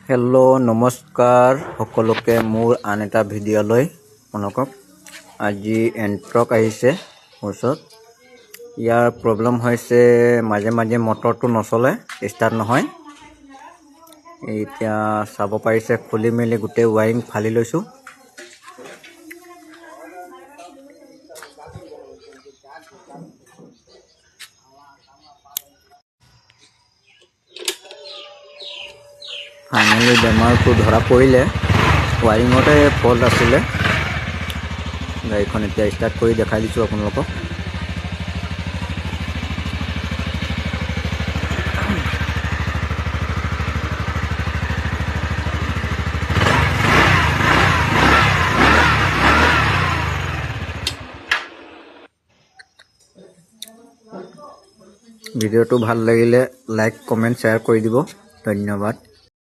Hello' নমস্কাৰ সকলোকে মোৰ আন এটা ভিডিঅ'লৈ মনকক আজি এণ্ট্ৰক আহিছে মোৰ ওচৰত। ইয়াৰ প্ৰব্লেম হৈছে মাজে মাজে মটৰটো নচলে, ষ্টাৰ্ট নহয়। এতিয়া চাব পাৰিছে খুলি মেলি গোটেই ৱাইৰিং ফালি লৈছোঁ। ফাইনেলি বেমাৰটো ধৰা পৰিলে, ৱাইৰিঙতে ফল্ট আছিলে। গাড়ীখন এতিয়া ষ্টাৰ্ট কৰি দেখাই দিছোঁ আপোনালোকক। ভিডিঅ'টো ভাল লাগিলে লাইক কমেণ্ট শ্বেয়াৰ কৰি দিব। ধন্যবাদ।